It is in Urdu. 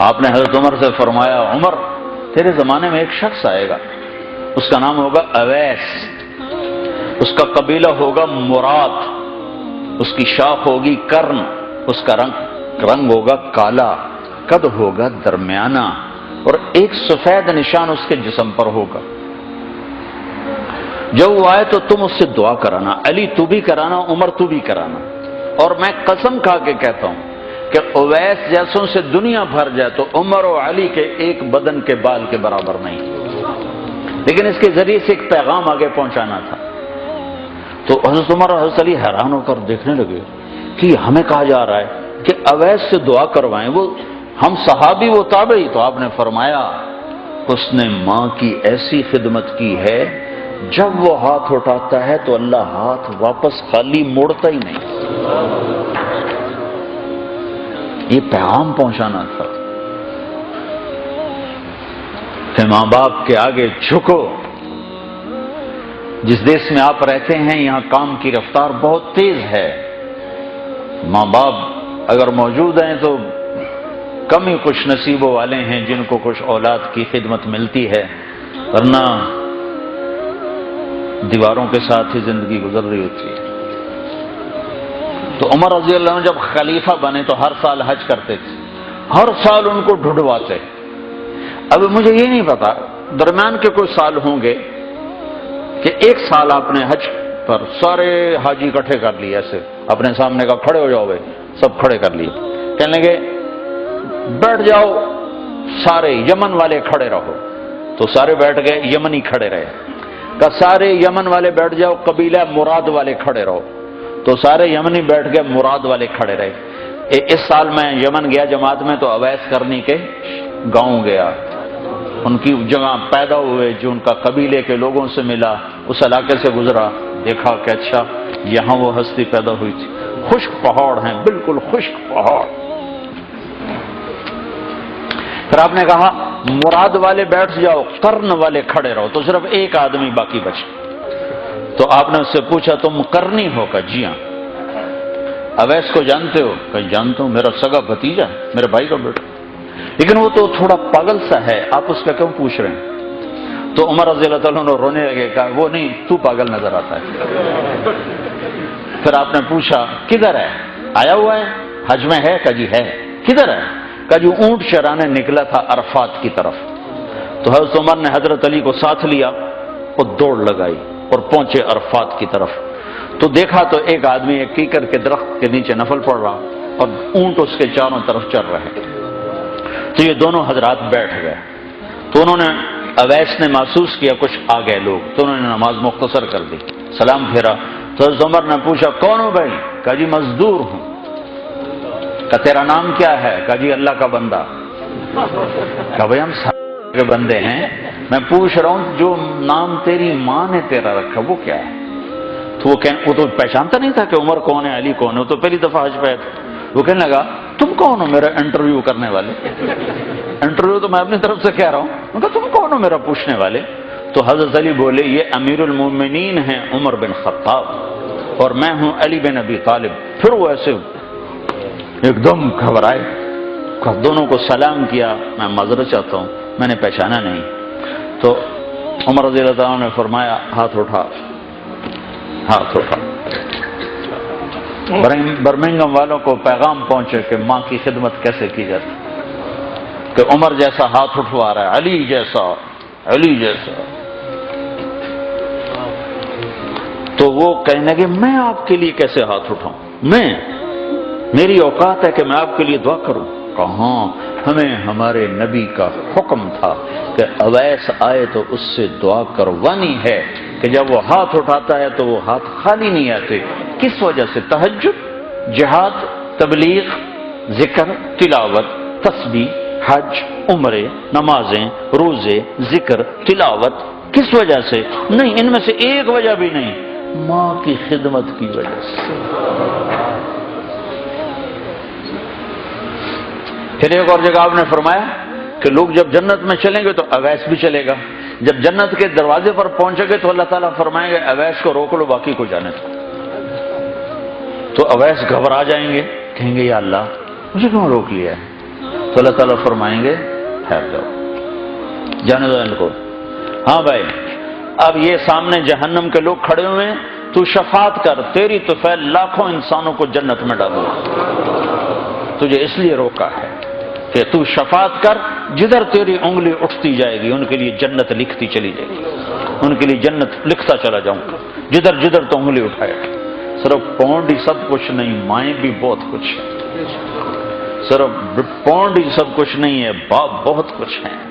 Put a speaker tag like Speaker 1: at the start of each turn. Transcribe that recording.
Speaker 1: آپ نے حضرت عمر سے فرمایا عمر تیرے زمانے میں ایک شخص آئے گا، اس کا نام ہوگا اویس، اس کا قبیلہ ہوگا مراد، اس کی شاخ ہوگی کرن، اس کا رنگ ہوگا کالا، قد ہوگا درمیانہ، اور ایک سفید نشان اس کے جسم پر ہوگا۔ جب وہ آئے تو تم اس سے دعا کرانا، علی تو بھی کرانا، عمر تو بھی کرانا، اور میں قسم کھا کے کہتا ہوں کہ اویس جیسوں سے دنیا بھر جائے تو عمر و علی کے ایک بدن کے بال کے برابر نہیں، لیکن اس کے ذریعے سے ایک پیغام آگے پہنچانا تھا۔ تو حضرت عمر اور حضرت علی حیران ہو کر دیکھنے لگے کہ ہمیں کہا جا رہا ہے کہ اویس سے دعا کروائیں، وہ ہم صحابی وہ تابعی۔ تو آپ نے فرمایا اس نے ماں کی ایسی خدمت کی ہے، جب وہ ہاتھ اٹھاتا ہے تو اللہ ہاتھ واپس خالی موڑتا ہی نہیں۔ یہ پیغام پہنچانا تھا کہ ماں باپ کے آگے جھکو۔ جس دیش میں آپ رہتے ہیں یہاں کام کی رفتار بہت تیز ہے، ماں باپ اگر موجود ہیں تو کم ہی خوش نصیبوں والے ہیں جن کو کچھ اولاد کی خدمت ملتی ہے، ورنہ دیواروں کے ساتھ ہی زندگی گزر رہی ہوتی ہے۔ تو عمر رضی اللہ عنہ جب خلیفہ بنے تو ہر سال حج کرتے تھے، ہر سال ان کو ڈھونڈواتے۔ اب مجھے یہ نہیں پتا درمیان کے کوئی سال ہوں گے کہ ایک سال آپ نے حج پر سارے حاجی اکٹھے کر لیے، ایسے اپنے سامنے کا کھڑے ہو جاؤ بھائی، سب کھڑے کر لیے، کہنے لگے بیٹھ جاؤ سارے یمن والے کھڑے رہو، تو سارے بیٹھ گئے، یمنی کھڑے رہے، کہ سارے یمن والے بیٹھ جاؤ، قبیلہ مراد والے کھڑے رہو، تو سارے یمنی بیٹھ گئے، مراد والے کھڑے رہے۔ اس سال میں یمن گیا جماعت میں تو اویس کرنی کے گاؤں گیا، ان کی جگہ پیدا ہوئے، جو ان کا قبیلے کے لوگوں سے ملا، اس علاقے سے گزرا، دیکھا کہ اچھا یہاں وہ ہستی پیدا ہوئی تھی۔ خشک پہاڑ ہیں، بالکل خشک پہاڑ۔ پھر آپ نے کہا مراد والے بیٹھ جاؤ، کرن والے کھڑے رہو، تو صرف ایک آدمی باقی بچا۔ تو آپ نے اس سے پوچھا تم کرنی ہو؟ کہ جی ہاں۔ اویس کو جانتے ہو؟ کہ جانتا ہوں، میرا سگا بھتیجا ہے، میرے بھائی کا بیٹا، لیکن وہ تو تھوڑا پاگل سا ہے، آپ اس کا کیوں پوچھ رہے ہیں؟ تو عمر رضی اللہ تعالیٰ عنہ رونے لگے، کہا وہ نہیں، تو پاگل نظر آتا ہے۔ پھر آپ نے پوچھا کدھر ہے؟ آیا ہوا ہے حج میں ہے؟ کہ جی ہے۔ کدھر ہے؟ کہ جو اونٹ چرانے نکلا تھا عرفات کی طرف۔ تو حضرت عمر نے حضرت علی کو ساتھ لیا اور دوڑ لگائی اور پہنچے عرفات کی طرف، تو دیکھا تو ایک آدمی ایک کیکر کے درخت کے نیچے نفل پڑھ رہا اور اونٹ اس کے چاروں طرف چل رہے۔ تو یہ دونوں حضرات بیٹھ گئے، تو انہوں نے اویس نے محسوس کیا کچھ آ گئے لوگ، تو انہوں نے نماز مختصر کر دی، سلام پھیرا۔ تو حضرت عمر نے پوچھا کون ہو بھائی؟ کہا جی مزدور ہوں۔ کہا تیرا نام کیا ہے؟ کہا جی اللہ کا بندہ۔ کہا بھائی ہم سارے کے بندے ہیں، میں پوچھ رہا ہوں جو نام تیری ماں نے تیرا رکھا وہ کیا ہے؟ تو وہ تو پہچانتا نہیں تھا کہ عمر کون ہے، علی کون ہے، وہ تو پہلی دفعہ حج پہ تھا۔ وہ کہنے لگا تم کون ہو میرا انٹرویو کرنے والے؟ انٹرویو تو میں اپنی طرف سے کہہ رہا ہوں۔ میں کہا تم کون ہو میرا پوچھنے والے؟ تو حضرت علی بولے یہ امیر المومنین ہیں عمر بن خطاب اور میں ہوں علی بن ابی طالب۔ پھر وہ ایسے ایک دم گھبرائے، دونوں کو سلام کیا، میں معذرت چاہتا ہوں میں نے پہچانا نہیں۔ تو عمر رضی اللہ عنہ نے فرمایا ہاتھ اٹھا، ہاتھ اٹھا۔ برمنگم والوں کو پیغام پہنچے کہ ماں کی خدمت کیسے کی جاتی، کہ عمر جیسا ہاتھ اٹھوا رہا ہے، علی جیسا، علی جیسا۔ تو وہ کہنے لگے میں آپ کے لیے کیسے ہاتھ اٹھاؤں، میری اوقات ہے کہ میں آپ کے لیے دعا کروں؟ کہاں، ہمیں ہمارے نبی کا حکم تھا کہ اویس آئے تو اس سے دعا کروانی ہے، کہ جب وہ ہاتھ اٹھاتا ہے تو وہ ہاتھ خالی نہیں آتے۔ کس وجہ سے؟ تہجد، جہاد، تبلیغ، ذکر، تلاوت، تسبیح، حج، عمرے، نمازیں، روزے، ذکر، تلاوت۔ کس وجہ سے؟ نہیں، ان میں سے ایک وجہ بھی نہیں، ماں کی خدمت کی وجہ سے۔ پھر ایک اور جگہ آپ نے فرمایا کہ لوگ جب جنت میں چلیں گے تو اویس بھی چلے گا، جب جنت کے دروازے پر پہنچے گے تو اللہ تعالیٰ فرمائیں گے اویس کو روک لو باقی کو جانے دو۔ تو اویس گھبرا جائیں گے، کہیں گے یا اللہ مجھے کیوں روک لیا ہے؟ تو اللہ تعالیٰ فرمائیں گے ٹھہر جاؤ، جانے دو ان کو۔ ہاں بھائی، اب یہ سامنے جہنم کے لوگ کھڑے ہوئے ہیں، تو شفاعت کر، تیری تو فعل لاکھوں انسانوں کو جنت میں ڈالوں، تجھے اس لیے روکا ہے کہ تو شفاعت کر، جدھر تیری انگلی اٹھتی جائے گی ان کے لیے جنت لکھتی چلی جائے گی، ان کے لیے جنت لکھتا چلا جاؤں گا، جدھر جدھر تو انگلی اٹھائے۔ صرف پونڈ ہی سب کچھ نہیں، مائیں بھی بہت کچھ ہے، صرف پونڈ ہی سب کچھ نہیں ہے، باپ بہت کچھ ہے۔